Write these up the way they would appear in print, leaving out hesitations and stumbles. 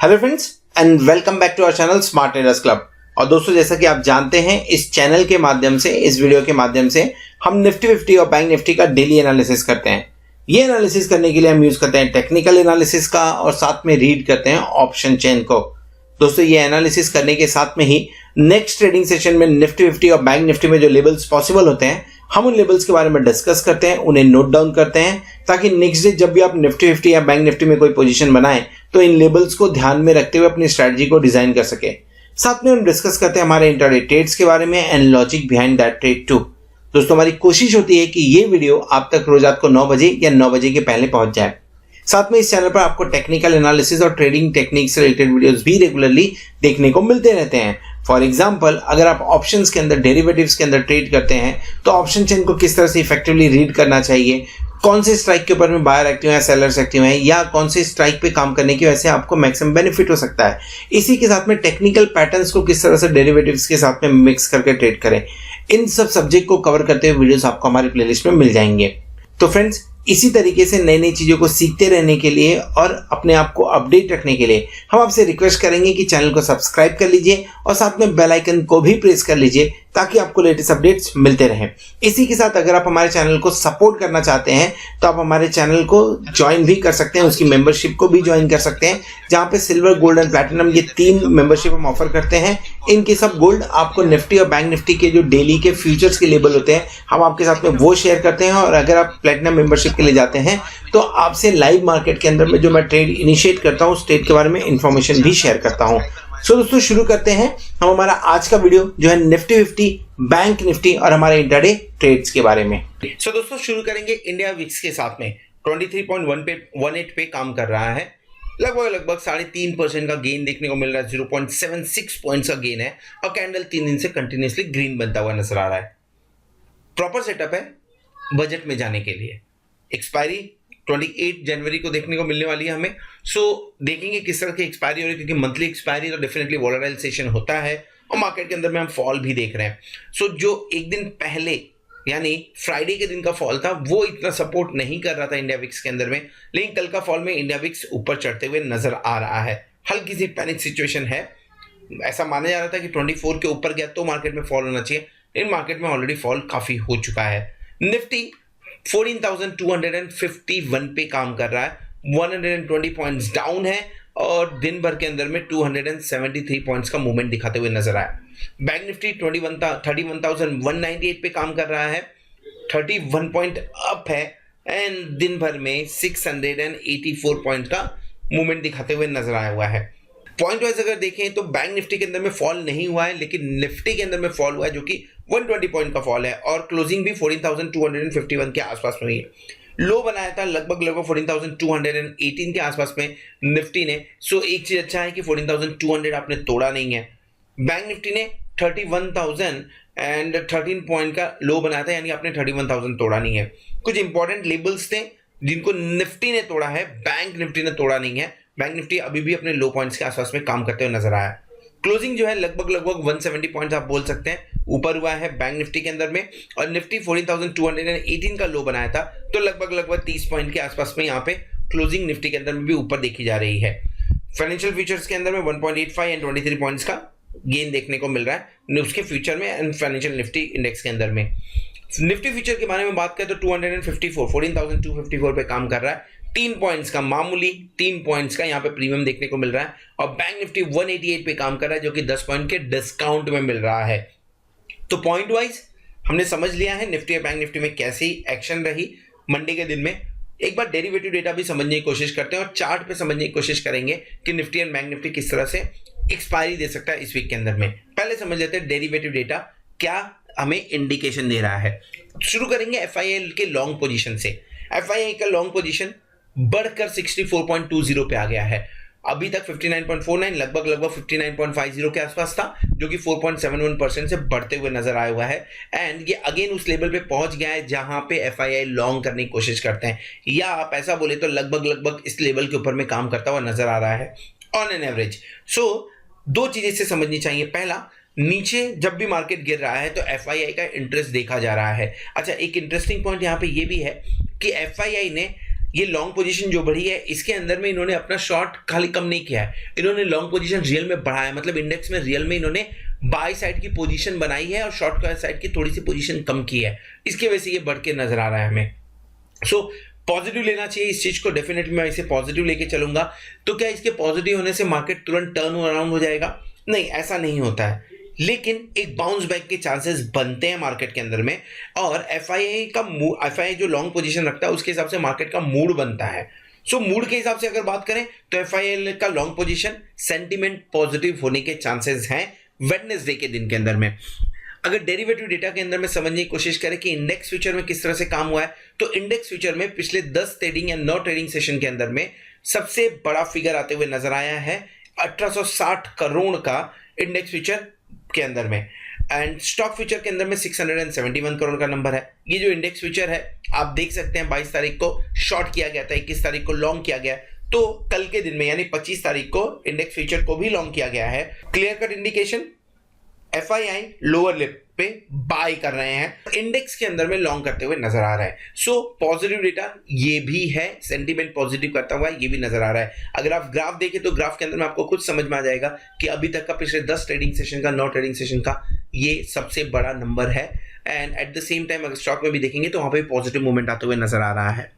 Hello friends and welcome back to our channel smart traders club. और दोस्तों, जैसा कि आप जानते हैं, इस चैनल के माध्यम से, इस वीडियो के माध्यम से हम निफ्टी 50 और बैंक निफ्टी का डेली एनालिसिस करते हैं। ये एनालिसिस करने के लिए हम यूज करते हैं टेक्निकल एनालिसिस का और साथ में रीड करते हैं ऑप्शन चेन को। दोस्तों, ये एनालिसिस करने के साथ में ही नेक्स्ट ट्रेडिंग सेशन में निफ्टी 50 और बैंक निफ्टी में जो लेवल्स पॉसिबल होते हैं, हम उन लेवल्स के बारे में डिस्कस करते हैं, उन्हें नोट डाउन करते हैं, ताकि नेक्स्ट डे जब भी आप निफ्टी 50 या बैंक निफ्टी में कोई पोजीशन बनाएं तो इन लेवल्स को ध्यान में रखते हुए अपनी स्ट्रेटजी को डिजाइन कर सके। साथ में हम डिस्कस करते हैं हमारे इंट्राडे ट्रेड्स के बारे में and logic behind that trade too. दोस्तों, हमारी कोशिश होती है कि ये वीडियो आप तक रोज रात को 9 बजे या 9 बजे के पहले पहुंच जाए। साथ में इस चैनल पर आपको टेक्निकल एनालिसिस और ट्रेडिंग टेक्निक से रिलेटेड वीडियोस भी रेगुलरली देखने को मिलते रहते हैं। फॉर एग्जाम्पल, अगर आप ऑप्शंस के अंदर, डेरिवेटिव्स के अंदर ट्रेड करते हैं तो ऑप्शन चेन को किस तरह से इफेक्टिवली रीड करना चाहिए, कौन से स्ट्राइक के ऊपर में बायर एक्टिव है, सेलर्स एक्टिव है, या कौन से स्ट्राइक पे काम करने की वजह से आपको मैक्सिमम बेनिफिट हो सकता है। इसी के साथ में टेक्निकल पैटर्न्स को किस तरह से डेरिवेटिव्स के साथ में मिक्स करके ट्रेड करें, इन सब सब्जेक्ट को कवर करते हुए वीडियोस आपको हमारी प्लेलिस्ट में मिल जाएंगे। तो फ्रेंड्स, इसी तरीके से नई नई चीज़ों को सीखते रहने के लिए और अपने आप को अपडेट रखने के लिए हम आपसे रिक्वेस्ट करेंगे कि चैनल को सब्सक्राइब कर लीजिए और साथ में बेल आइकन को भी प्रेस कर लीजिए ताकि आपको लेटेस्ट अपडेट्स मिलते रहें। इसी के साथ अगर आप हमारे चैनल को सपोर्ट करना चाहते हैं तो आप हमारे चैनल को ज्वाइन भी कर सकते हैं, उसकी मेंबरशिप को भी ज्वाइन कर सकते हैं, जहां पे सिल्वर, गोल्ड एंड प्लैटिनम ये 3 मेंबरशिप हम ऑफर करते हैं। इनके सब गोल्ड आपको निफ्टी और बैंक निफ्टी के जो डेली के फ्यूचर्स के लेवल होते हैं, हम आपके साथ में वो शेयर करते हैं। और अगर आप प्लैटिनम मेंबरशिप के लिए जाते हैं तो आपसे लाइव मार्केट के अंदर में जो मैं ट्रेड इनिशिएट करता हूँ, उस ट्रेड के बारे में इंफॉर्मेशन भी शेयर करता हूँ। सो दोस्तों, शुरू करते हैं हम हमारा आज का वीडियो जो है निफ्टी 50, बैंक निफ्टी और हमारे इंट्राडे ट्रेड्स के बारे में। सो दोस्तों, शुरू करेंगे इंडिया विक्स के साथ में 23.18 पे काम कर रहा है। लगभग 3.5% का गेन देखने को मिल रहा है। 0.76 पॉइंट्स का गेन है और कैंडल 3 दिन से कंटिन्यूसली ग्रीन बनता हुआ नजर आ रहा है। प्रॉपर सेटअप है बजट में जाने के लिए। एक्सपायरी 28 जनवरी को देखने को मिलने वाली है हमें। सो देखेंगे किस तरह की एक्सपायरी हो रही है, क्योंकि मंथली एक्सपायरी तो डेफिनेटली वोलेटाइल सेशन होता है और मार्केट के अंदर में हम फॉल भी देख रहे हैं। सो जो एक दिन पहले यानी फ्राइडे के दिन का फॉल था, वो इतना सपोर्ट नहीं कर रहा था इंडिया विक्स के अंदर में, लेकिन कल का फॉल में इंडिया विक्स ऊपर चढ़ते हुए नजर आ रहा है। हल्की सी पैनिक सिचुएशन है। ऐसा माना जा रहा था कि 24 के ऊपर गया तो मार्केट में फॉल होना चाहिए, लेकिन मार्केट में ऑलरेडी फॉल काफी हो चुका है। निफ्टी 14,251 पे काम कर रहा है। 120 पॉइंट्स डाउन है और दिन भर के अंदर में 273 पॉइंट्स का मूवमेंट दिखाते हुए नजर आया। बैंक निफ्टी 31,198 पे काम कर रहा है। 31 पॉइंट अप है एंड दिन भर में 684 पॉइंट का मूवमेंट दिखाते हुए नजर आया हुआ है। पॉइंट वाइज अगर देखें तो बैंक निफ्टी के अंदर में फॉल नहीं हुआ है, लेकिन निफ्टी के अंदर में फॉल हुआ है, जो कि 120 पॉइंट का फॉल है और क्लोजिंग भी 14,251 के आसपास में हुई है। लो बनाया था लगभग 14,218 के आसपास में निफ्टी ने। सो एक चीज अच्छा है कि 14,200 आपने तोड़ा नहीं है। बैंक निफ्टी ने 31,013 पॉइंट का लो बनाया था, यानी आपने 31,000 तोड़ा नहीं है। कुछ इंपॉर्टेंट लेवल्स थे जिनको निफ्टी ने तोड़ा है, बैंक निफ्टी ने तोड़ा नहीं है। बैंक निफ्टी अभी भी अपने लो पॉइंट्स के आसपास में काम करते हुए नजर आया। क्लोजिंग जो है लगभग 170 पॉइंट्स आप बोल सकते हैं ऊपर हुआ है बैंक निफ्टी के अंदर में, और निफ्टी 14,218 का लो बनाया था, तो लगभग 30 पॉइंट के आसपास में यहाँ पे क्लोजिंग निफ्टी के अंदर में भी ऊपर देखी जा रही है। फाइनेंशियल फ्यूचर्स के अंदर में 1.85 एंड 23 पॉइंट्स का गेन देखने को मिल रहा है उसके फ्यूचर में एंड फाइनेंशियल निफ्टी इंडेक्स के अंदर में। निफ्टी फ्यूचर के बारे में बात करें तो 14,254 पे काम कर रहा है। 3 पॉइंट्स का, मामूली 3 पॉइंट्स का यहाँ पे प्रीमियम देखने को मिल रहा है। और बैंक निफ्टी 188 पे काम कर रहा है, जो कि 10 पॉइंट के डिस्काउंट में मिल रहा है। तो पॉइंट वाइज हमने समझ लिया है निफ्टी और बैंक निफ्टी में कैसी एक्शन रही मंडे के दिन में। एक बार डेरिवेटिव डेटा भी समझने की कोशिश करते हैं और चार्ट पे समझने की कोशिश करेंगे कि निफ्टी और बैंक निफ्टी किस तरह से एक्सपायरी दे सकता है इस वीक के अंदर में। पहले समझ लेते हैं डेरिवेटिव डेटा क्या हमें इंडिकेशन दे रहा है। शुरू करेंगे एफआईआई के लॉन्ग पोजीशन से। एफआईआई का लॉन्ग पोजीशन बढ़कर 64.20 पे आ गया है। अभी तक 59.49 लगभग 59.50 के आसपास था, जो कि 4.71% से बढ़ते हुए नजर आया हुआ है। एंड ये अगेन उस लेवल पे पहुंच गया है जहां पे एफआईआई लॉन्ग करने की कोशिश करते हैं, या आप ऐसा बोले तो लगभग इस लेवल के ऊपर में काम करता हुआ नजर आ रहा है ऑन एन एवरेज। सो 2 चीजें से समझनी चाहिए। पहला, नीचे जब भी मार्केट गिर रहा है तो एफआईआई का इंटरेस्ट देखा जा रहा है। अच्छा, एक इंटरेस्टिंग पॉइंट यहाँ पे ये भी है कि एफआईआई ने ये लॉन्ग पोजीशन जो बढ़ी है इसके अंदर में इन्होंने अपना शॉर्ट खाली कम नहीं किया है, इन्होंने लॉन्ग पोजीशन रियल में बढ़ाया, मतलब इंडेक्स में रियल में इन्होंने बाय साइड की पोजीशन बनाई है और शॉर्ट साइड की थोड़ी सी पोजीशन कम की है, इसकी वजह से ये बढ़ के नजर आ रहा है हमें। सो पॉजिटिव लेना चाहिए इस चीज को, डेफिनेटली मैं इसे पॉजिटिव लेके चलूंगा। तो क्या इसके पॉजिटिव होने से मार्केट तुरंत टर्न अराउंड हो जाएगा? नहीं, ऐसा नहीं होता है, लेकिन एक बाउंस बैक के चांसेस बनते हैं मार्केट के अंदर में। और एफआईआई जो लॉन्ग पोजीशन रखता है उसके हिसाब से मार्केट का मूड बनता है। सो मूड के हिसाब से अगर बात करें तो एफआईआई का लॉन्ग पोजीशन सेंटीमेंट पॉजिटिव होने के चांसेस हैं वेडनेसडे के दिन के अंदर में। अगर डेरिवेटिव डेटा के अंदर में समझने की कोशिश करें कि इंडेक्स फ्यूचर में किस तरह से काम हुआ है, तो इंडेक्स फ्यूचर में पिछले 10 ट्रेडिंग या 9 ट्रेडिंग सेशन के अंदर में सबसे बड़ा फिगर आते हुए नजर आया है 1860 करोड़ का इंडेक्स फ्यूचर के अंदर में, एंड स्टॉक फ्यूचर के अंदर में 671 करोड़ का नंबर है। ये जो इंडेक्स फ्यूचर है आप देख सकते हैं 22 तारीख को शॉर्ट किया गया था, 21 तारीख को लॉन्ग किया गया, तो कल के दिन में यानी 25 तारीख को इंडेक्स फ्यूचर को भी लॉन्ग किया गया है। Clear cut indication FII lower lip पे बाय कर रहे हैं, इंडेक्स के अंदर में लॉन्ग करते हुए नजर आ रहा है। सो पॉजिटिव डेटा ये भी है, सेंटीमेंट पॉजिटिव करता हुआ ये भी नजर आ रहा है। अगर आप ग्राफ देखें तो ग्राफ के अंदर में आपको खुद समझ में आ जाएगा कि अभी तक का पिछले 10 ट्रेडिंग सेशन का 9 ट्रेडिंग सेशन का ये सबसे बड़ा नंबर है। And at the same time अगर स्टॉक में भी देखेंगे तो वहां पे पॉजिटिव मूवमेंट आते हुए नजर आ रहा है।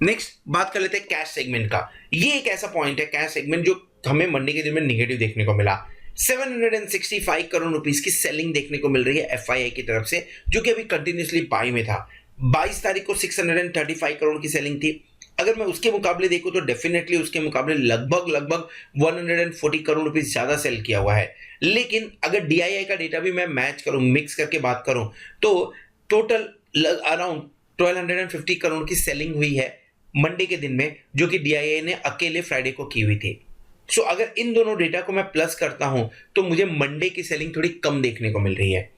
नेक्स्ट बात कर लेते हैं कैश सेगमेंट का। ये एक ऐसा पॉइंट है कैश सेगमेंट जो हमें मंडे के दिन में निगेटिव देखने को मिला। 765 करोड़ रुपीस की सेलिंग देखने को मिल रही है एफआईआई की तरफ से, जो कि अभी कंटिन्यूसली बाई में था। 22 तारीख को 635 करोड़ की सेलिंग थी। अगर मैं उसके मुकाबले देखूं तो डेफिनेटली उसके मुकाबले लगभग 140 करोड़ रुपीस ज्यादा सेल किया हुआ है। लेकिन अगर डीआईआई का डेटा भी मैं मैच करूं, मिक्स करके बात करूं, तो टोटल अराउंड 1250 करोड़ की सेलिंग हुई है मंडे के दिन में, जो कि डीआईआई ने अकेले फ्राइडे को की हुई थी। सो अगर इन दोनों डेटा को मैं प्लस करता हूं तो मुझे मंडे की सेलिंग थोड़ी कम देखने को मिल रही है।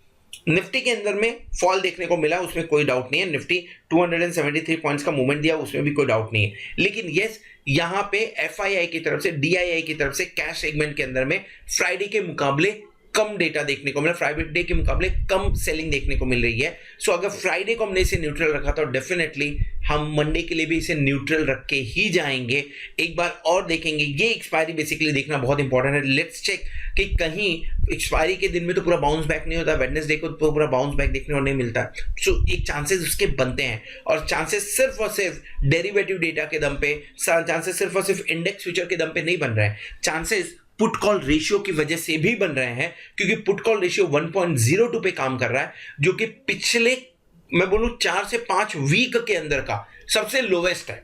निफ्टी के अंदर में फॉल देखने को मिला, उसमें कोई डाउट नहीं है। निफ्टी 273 पॉइंट्स का मूवमेंट दिया, उसमें भी कोई डाउट नहीं है। लेकिन यस, यहां पे एफआईआई की तरफ से, डीआईआई की तरफ से कैश सेगमेंट के अंदर में फ्राइडे के मुकाबले कम डेटा देखने को मिला, फ्राइडे के मुकाबले कम सेलिंग देखने को मिल रही है। सो अगर फ्राइडे को हमने इसे न्यूट्रल रखा तो डेफिनेटली हम मंडे के लिए भी इसे न्यूट्रल रख के ही जाएंगे। एक बार और देखेंगे, ये एक्सपायरी बेसिकली देखना बहुत इंपॉर्टेंट है। लेट्स चेक कि कहीं एक्सपायरी के दिन में तो पूरा बाउंस बैक नहीं होता, वेडनेसडे को तो पूरा बाउंस बैक देखने को नहीं मिलता। सो एक चांसेस उसके बनते हैं, और चांसेस सिर्फ और सिर्फ डेरिवेटिव डेटा के दम पे, चांसेस सिर्फ और सिर्फ इंडेक्स फ्यूचर के दम पे नहीं बन रहे हैं, चांसेस पुट कॉल रेशियो की वजह से भी बन रहे हैं, क्योंकि पुट कॉल रेशियो 1.02 पे काम कर रहा है, जो कि पिछले मैं बोलूं 4 से 5 वीक के अंदर का सबसे लोवेस्ट है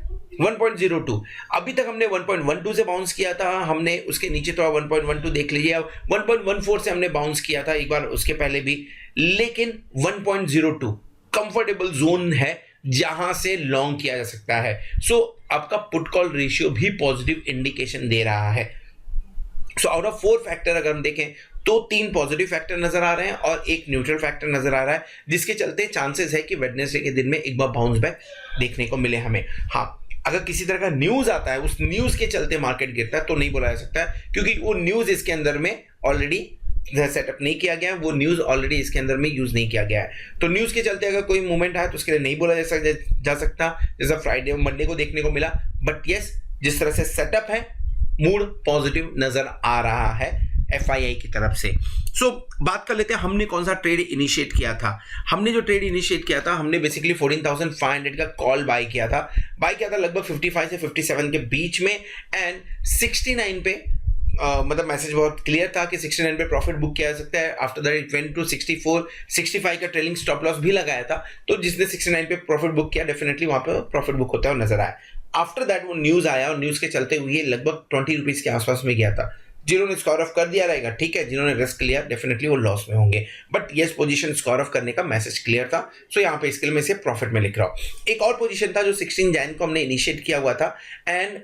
1.02। अभी तक हमने 1.12 से बाउंस किया था, हमने उसके नीचे तो 1.12 देख लीजिए, अब 1.14 से हमने बाउंस किया था एक बार उसके पहले भी, लेकिन 1.02 कंफर्टेबल जोन है जहां से लॉन्ग किया जा सकता है। सो आपका पुट कॉल रेशियो भी पॉजिटिव इंडिकेशन दे रहा है। सो आउट ऑफ 4 फैक्टर अगर हम देखें तो 3 पॉजिटिव फैक्टर नजर आ रहे हैं और 1 न्यूट्रल फैक्टर नजर आ रहा है, जिसके चलते चांसेस है कि वेडनेसडे के दिन में एक बार बाउंस बैक देखने को मिले हमें। हाँ, अगर किसी तरह का न्यूज आता है, उस न्यूज के चलते मार्केट गिरता है तो नहीं बोला जा सकता है, क्योंकि वो न्यूज इसके अंदर में ऑलरेडी सेटअप नहीं किया गया है, वो न्यूज ऑलरेडी इसके अंदर में यूज नहीं किया गया है। तो न्यूज के चलते अगर कोई मूवमेंट आए तो उसके लिए नहीं बोला जा सकता, जैसा फ्राइडे और मंडे को देखने को मिला। बट यस, जिस तरह से सेटअप है, मूड पॉजिटिव नजर आ रहा है एफआईआई की तरफ से। सो बात कर लेते हैं हमने कौन सा ट्रेड इनिशिएट किया था। हमने जो ट्रेड इनिशिएट किया था, हमने बेसिकली 14,500 का कॉल बाय किया था लगभग 55 से 57 के बीच में, एंड 69 पे मतलब मैसेज बहुत क्लियर था कि 69 पे प्रॉफिट बुक किया जा सकता है। After that it went to 64, 65 का ट्रेलिंग स्टॉप लॉस भी लगाया था, तो जिसने 69 पे प्रॉफिट बुक किया डेफिनेटली वहां पे प्रॉफिट बुक होता हुआ नजर आया। आफ्टर दैट वो न्यूज आया और न्यूज के चलते हुए लगभग 20 रुपीज के आसपास में गया था। जिन्होंने स्कोर ऑफ कर दिया रहेगा ठीक है, जिन्होंने रिस्क लिया डेफिनेटली वो लॉस में होंगे, but yes position score of करने का मैसेज क्लियर था। सो यहाँ पे इसके लिए मैं इसे प्रॉफिट में लिख रहा हूँ। एक और पोजीशन था जो 16 जैन को हमने इनिशिएट किया हुआ था, एंड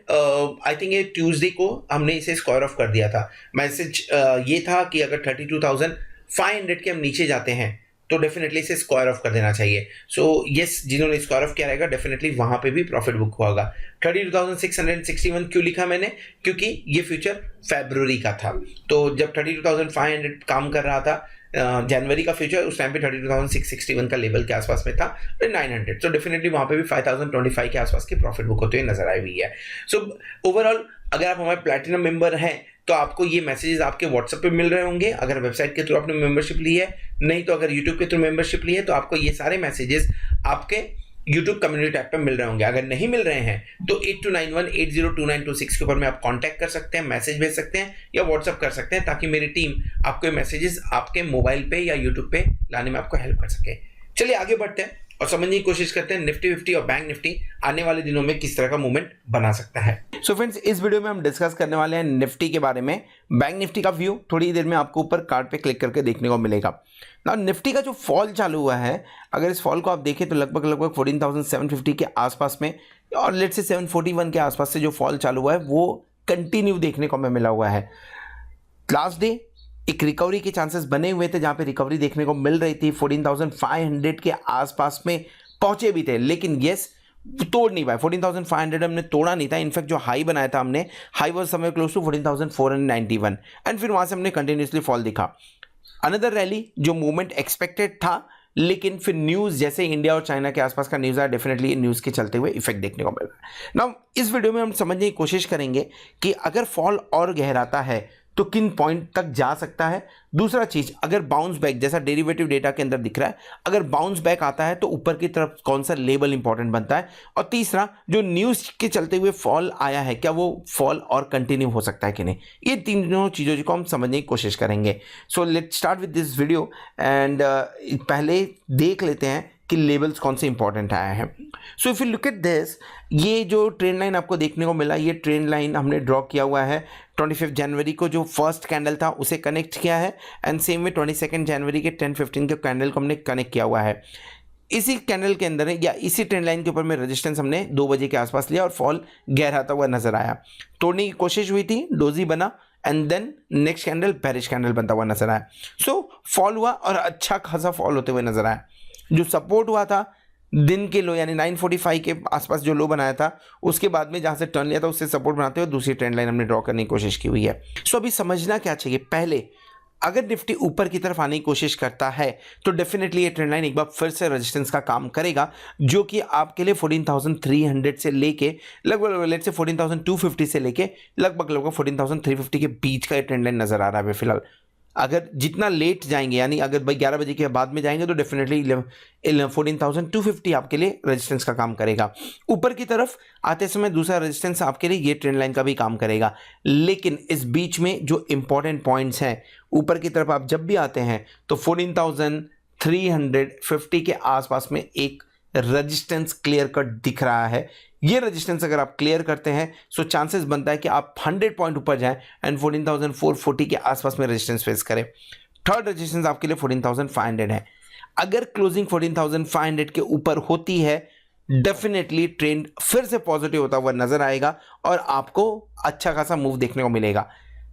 आई थिंक ये ट्यूसडे को हमने इसे स्कोर ऑफ कर दिया था। मैसेज ये था कि अगर 32,500 के हम नीचे जाते हैं तो डेफिनेटली इसे स्क्वायर ऑफ कर देना चाहिए। सो यस, जिन्होंने स्क्वायर ऑफ किया रहेगा डेफिनेटली वहां पे भी प्रॉफिट बुक होगा। 32,661 क्यों लिखा मैंने, क्योंकि ये फ्यूचर फरवरी का था, तो जब 32,500 काम कर रहा था जनवरी का फ्यूचर उस टाइम पे 32,661 का लेवल के आसपास में था 900, तो डेफिनेटली वहां पे भी 5,025 के आसपास की प्रॉफिट बुक होते हुए नजर आई हुई है। सो ओवरऑल अगर आप हमारे प्लैटिनम मेंबर हैं तो आपको ये मैसेजेस आपके व्हाट्सएप पे मिल रहे होंगे, अगर वेबसाइट के थ्रू आपने मेंबरशिप ली है, नहीं तो अगर यूट्यूब के थ्रू मेंबरशिप ली है तो आपको ये सारे मैसेजेस आपके यूट्यूब कम्युनिटी टैब पे मिल रहे होंगे। अगर नहीं मिल रहे हैं तो 8291802926 के ऊपर में आप कांटेक्ट कर सकते हैं, मैसेज भेज सकते हैं या व्हाट्सएप कर सकते हैं, ताकि मेरी टीम आपको मैसेजेस आपके मोबाइल पे या यूट्यूब पे लाने में आपको हेल्प कर सके। चलिए आगे बढ़ते हैं और समझने की कोशिश करते हैं निफ्टी 50 और बैंक निफ्टी आने वाले दिनों में किस तरह का मूवमेंट बना सकता है। सो फ्रेंड्स, इस वीडियो में हम डिस्कस करने वाले हैं निफ्टी के बारे में। बैंक निफ्टी का व्यू थोड़ी देर में आपको ऊपर कार्ड पे क्लिक करके देखने को मिलेगा। ना निफ्टी का जो फॉल चालू हुआ है, अगर इस फॉल को आप देखें तो लगभग 14,750 के आसपास में और लेट से 741 के आसपास से जो फॉल चालू हुआ है वो कंटिन्यू देखने को हमें मिला हुआ है। लास्ट डे एक रिकवरी के चांसेस बने हुए थे, जहां पे रिकवरी देखने को मिल रही थी, 14,500 के आसपास में पहुंचे भी थे, लेकिन यस तोड़ नहीं पाए। 14,500 हमने तोड़ा नहीं था। इनफैक्ट जो हाई बनाया था हमने, high was somewhere close to 14,491 and फिर वहां से हमने कंटिन्यूसली फॉल दिखा। अनदर रैली जो मूवमेंट एक्सपेक्टेड था, लेकिन फिर न्यूज़ जैसे इंडिया और चाइना के आसपास का न्यूज़ आया, डेफिनेटली न्यूज़ के चलते हुए इफेक्ट देखने को मिल रहा है। नाउ इस वीडियो में हम समझने की कोशिश करेंगे कि अगर फॉल और गहराता है तो किन पॉइंट तक जा सकता है। दूसरा चीज, अगर बाउंस बैक जैसा डेरिवेटिव डेटा के अंदर दिख रहा है, अगर बाउंस बैक आता है तो ऊपर की तरफ कौन सा लेवल इंपॉर्टेंट बनता है। और तीसरा, जो न्यूज के चलते हुए फॉल आया है, क्या वो फॉल और कंटिन्यू हो सकता है कि नहीं। ये तीनों चीजों को हम समझने की कोशिश करेंगे। So let's start with this video and पहले देख लेते हैं कि लेवल्स कौन से इंपॉर्टेंट आया है। So if you look at this, ये जो ट्रेंड लाइन आपको देखने को मिला, ये ट्रेंड लाइन हमने ड्रॉ किया हुआ है 25 जनवरी को, जो फर्स्ट कैंडल था उसे कनेक्ट किया है एंड सेम में 22 जनवरी के 10:15 के कैंडल को हमने कनेक्ट किया हुआ है। इसी कैंडल के अंदर या इसी ट्रेंड लाइन के ऊपर में रेजिस्टेंस हमने 2 बजे के आसपास लिया और फॉल गहराता हुआ नजर आया। तोड़ने की कोशिश हुई थी, डोजी बना and then next candle bearish candle बनता हुआ नजर आया। सो फॉल हुआ और अच्छा खासा फॉल होते हुए नजर आया। जो सपोर्ट हुआ था दिन के लो यानी 945 के आसपास जो लो बनाया था, उसके बाद में जहां से टर्न लिया था उससे सपोर्ट बनाते हुए दूसरी ट्रेंड लाइन हमने ड्रॉ करने की कोशिश की हुई है। सो अभी समझना क्या चाहिए, पहले अगर निफ्टी ऊपर की तरफ आने की कोशिश करता है तो डेफिनेटली ये ट्रेंड लाइन एक बार फिर से रेजिस्टेंस का काम करेगा, जो कि आपके लिए 14,300 से लेके लगभग लेट से 14,250 से लेके लगभग 14,350 के बीच का ये ट्रेंड लाइन नजर आ रहा है फिलहाल। अगर जितना लेट जाएंगे यानी अगर भाई 11 बजे के बाद में जाएंगे तो डेफिनेटली 14,250 आपके लिए रेजिस्टेंस का काम करेगा। ऊपर की तरफ आते समय दूसरा रेजिस्टेंस आपके लिए ये ट्रेंड लाइन का भी काम करेगा। लेकिन इस बीच में जो इंपॉर्टेंट पॉइंट्स हैं, ऊपर की तरफ आप जब भी आते हैं तो 14,350 के आसपास में एक रेजिस्टेंस क्लियर कट दिख रहा है। ये रेजिस्टेंस अगर आप क्लियर करते हैं तो चांसेस बनता है कि आप 100 पॉइंट ऊपर जाएं एंड 14,440 के आसपास में रेजिस्टेंस फेस करें। थर्ड रेजिस्टेंस आपके लिए 14,500 है। अगर क्लोजिंग 14,500 के ऊपर होती है, डेफिनेटली ट्रेंड फिर से पॉजिटिव होता हुआ नजर आएगा और आपको अच्छा खासा मूव देखने को मिलेगा।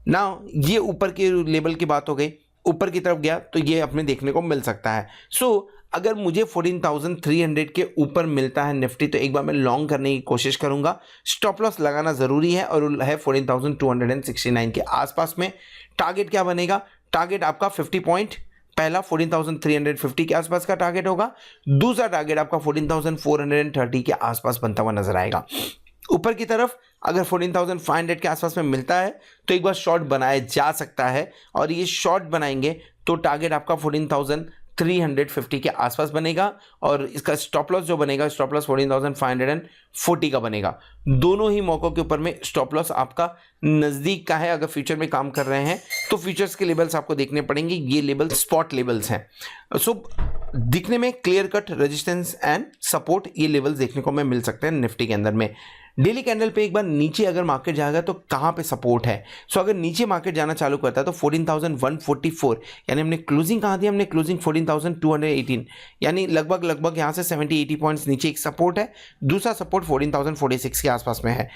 ना ये ऊपर के लेवल की बात हो गई, ऊपर की तरफ गया तो ये अपने देखने को मिल सकता है। सो अगर मुझे 14,300 के ऊपर मिलता है निफ्टी तो एक बार मैं लॉन्ग करने की कोशिश करूंगा। स्टॉप लॉस लगाना जरूरी है और है 14,269 के आसपास में। टारगेट क्या बनेगा, टारगेट आपका 50 पॉइंट, पहला 14,350 के आसपास का टारगेट होगा, दूसरा टारगेट आपका 14,430 के आसपास बनता हुआ नजर आएगा। ऊपर की तरफ अगर 14,500 के आसपास में मिलता है तो एक बार शॉर्ट बनाया जा सकता है और ये शॉर्ट बनाएंगे तो टारगेट आपका 14,350 के आसपास बनेगा और इसका स्टॉप लॉस जो बनेगा, स्टॉप लॉस 14,540 का बनेगा। दोनों ही मौकों के ऊपर में स्टॉप लॉस आपका नज़दीक का है। अगर फ्यूचर में काम कर रहे हैं तो फ्यूचर्स के लेवल्स आपको देखने पड़ेंगे, ये लेवल स्पॉट लेवल्स हैं। सो दिखने में clear cut resistance and support ये लेवल्स देखने को हमें मिल सकते हैं निफ्टी के अंदर में। डेली कैंडल पे एक बार नीचे अगर मार्केट जाएगा तो कहां पे सपोर्ट है। सो अगर नीचे मार्केट जाना चालू करता है तो 14,144 यानी हमने क्लोजिंग कहां दी, हमने क्लोजिंग 14,218 यानी लगभग यहां से 70-80 पॉइंट्स नीचे एक सपोर्ट है। दूसरा सपोर्ट 14,046 के आसपास में है।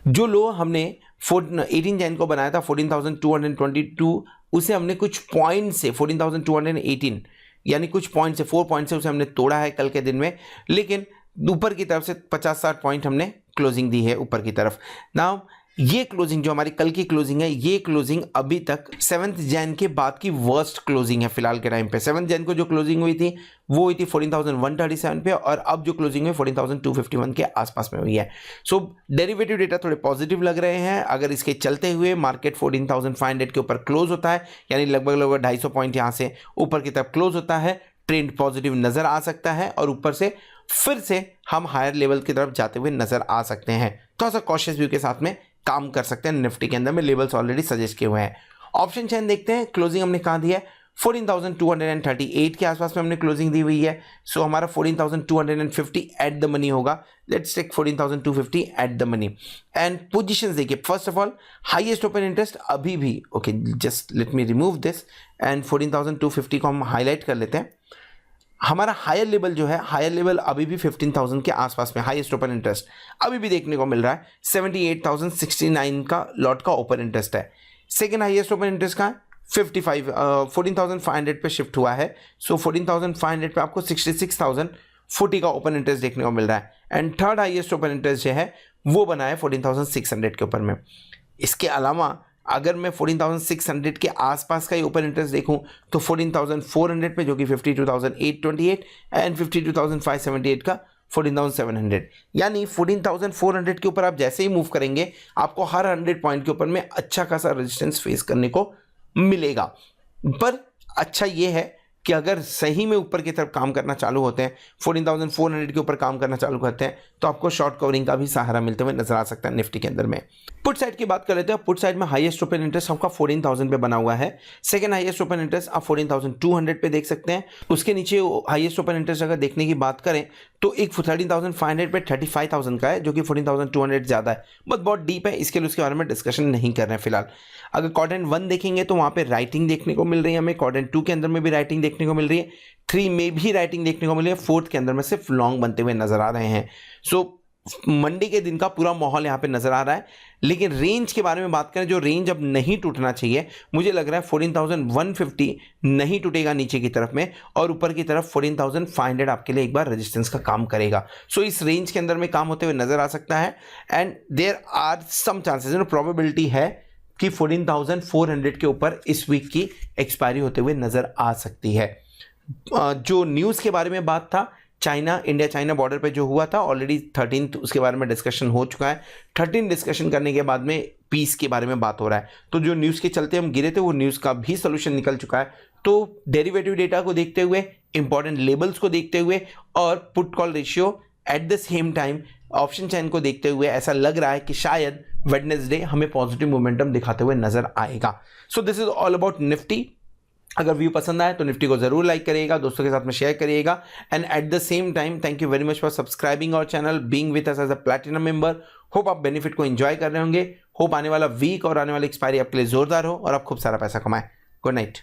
जो लो हमने 18 जैन को बनाया था 14,222, उसे हमने कुछ पॉइंट से 14,218 यानी कुछ पॉइंट से 4 पॉइंट से उसे हमने तोड़ा है कल के दिन में, लेकिन ऊपर की तरफ से 50-60 पॉइंट हमने क्लोजिंग दी है ऊपर की तरफ। नाउ ये क्लोजिंग जो हमारी कल की क्लोजिंग है, ये क्लोजिंग अभी तक 7 जैन के बाद की वर्स्ट क्लोजिंग है फिलहाल के टाइम पे। 7 जैन को जो क्लोजिंग हुई थी वो हुई थी 14,137 पे, और अब जो क्लोजिंग हुई 14,251 के आसपास में हुई है। सो डेरिवेटिव डेटा थोड़े पॉजिटिव लग रहे हैं। अगर इसके चलते हुए मार्केट 14,500 के ऊपर क्लोज होता है, यानी लगभग 250 पॉइंट यहाँ से ऊपर की तरफ क्लोज होता है, ट्रेंड पॉजिटिव नजर आ सकता है और ऊपर से फिर से हम हायर लेवल की तरफ जाते हुए नजर आ सकते हैं। थोड़ा सा कॉशियस व्यू के साथ में काम कर सकते हैं। निफ्टी के अंदर में लेवल्स ऑलरेडी सजेस्ट किए हुए हैं। ऑप्शन चेन देखते हैं, क्लोजिंग हमने कहाँ दिया है, 14,238 के आसपास में हमने क्लोजिंग दी हुई है। सो हमारा 14,250 एट द मनी होगा। Let's take 14,250 at the money. And positions देखिए, first of all highest open interest अभी भी, okay just let me remove this and 14,250 को हम हाईलाइट कर लेते हैं। हमारा हायर लेवल जो है, हायर लेवल अभी भी 15,000 के आसपास में हाईएस्ट ओपन इंटरेस्ट अभी भी देखने को मिल रहा है। 78,069 का लॉट का ओपन इंटरेस्ट है। सेकेंड हाईएस्ट ओपन इंटरेस्ट का 14,500 पे शिफ्ट हुआ है। सो 14,500 पे आपको 66,040 का ओपन इंटरेस्ट देखने को मिल रहा है। And third highest open interest जो है वो बना है 14,600 के ऊपर में। इसके अलावा अगर मैं 14,600 के आसपास का ही ओपन इंटरेस्ट देखूं तो 14,400 पे, जो कि 52,828, एंड 52,578 का 14,700, यानी 14,400 के ऊपर आप जैसे ही मूव करेंगे आपको हर 100 पॉइंट के ऊपर में अच्छा खासा रेजिस्टेंस फेस करने को मिलेगा। पर अच्छा ये है कि अगर सही में ऊपर की तरफ काम करना चालू होते हैं, 14,400 के ऊपर काम करना चालू करते हैं, तो आपको शॉर्ट कवरिंग का भी सहारा मिलते हुए नजर आ सकता है निफ्टी के अंदर में। पुट साइड की बात कर लेते हैं। पुट साइड में हाईएस्ट ओपन इंटरेस्ट आपका 14,000 पे बना हुआ है। सेकंड हाईएस्ट ओपन इंटरेस्ट आप 14,200 पे देख सकते हैं। उसके नीचे हाईएस्ट ओपन इंटरेस्ट अगर देखने की बात करें तो एक 13,500 पे 35,000 का है, जो कि 14,200 ज्यादा है, बट बहुत डीप है, इसके लिए उसके बारे में डिस्कशन नहीं कर रहे हैं फिलहाल। अगर क्वाड्रेंट 1 देखेंगे तो वहां पे राइटिंग देखने को मिल रही है हमें, क्वाड्रेंट 2 के अंदर में भी राइटिंग देखने को मिल रही है, 3 में भी राइटिंग देखने को मिल रही है, 4th के अंदर में सिर्फ लॉन्ग बनते हुए नजर आ रहे हैं। सो मंडे के दिन का पूरा माहौल यहाँ पे नजर आ रहा है। लेकिन रेंज के बारे में बात करें, जो रेंज अब नहीं टूटना चाहिए, मुझे लग रहा है 14,150 नहीं टूटेगा नीचे की तरफ में, और ऊपर की तरफ 14,500 आपके लिए एक बार रेजिस्टेंस का काम करेगा। सो इस रेंज के अंदर में काम होते हुए नजर आ सकता है। And there are some chances, probability है कि 14,400 के ऊपर इस वीक की एक्सपायरी होते हुए नजर आ सकती है। जो न्यूज़ के बारे में बात था, चाइना, इंडिया चाइना बॉर्डर पे जो हुआ था, ऑलरेडी 13 उसके बारे में डिस्कशन हो चुका है। 13 डिस्कशन करने के बाद में पीस के बारे में बात हो रहा है। तो जो न्यूज़ के चलते हम गिरे थे वो न्यूज़ का भी सोल्यूशन निकल चुका है। तो डेरिवेटिव डेटा को देखते हुए, इंपॉर्टेंट लेबल्स को देखते हुए और put call ratio at the same time option chain को देखते हुए ऐसा लग रहा है कि शायद वेडनेसडे हमें पॉजिटिव मोमेंटम दिखाते हुए नजर आएगा। So this is all about Nifty. अगर व्यू पसंद आए तो निफ्टी को जरूर लाइक करिएगा, दोस्तों के साथ में शेयर करिएगा। And at the same time thank you very much for subscribing our channel, being with us as a platinum member. Hope आप बेनिफिट को एंजॉय कर रहे होंगे। होप आने वाला वीक और आने वाली एक्सपायरी आपके लिए जोरदार हो और आप खूब सारा पैसा कमाएं। Good night.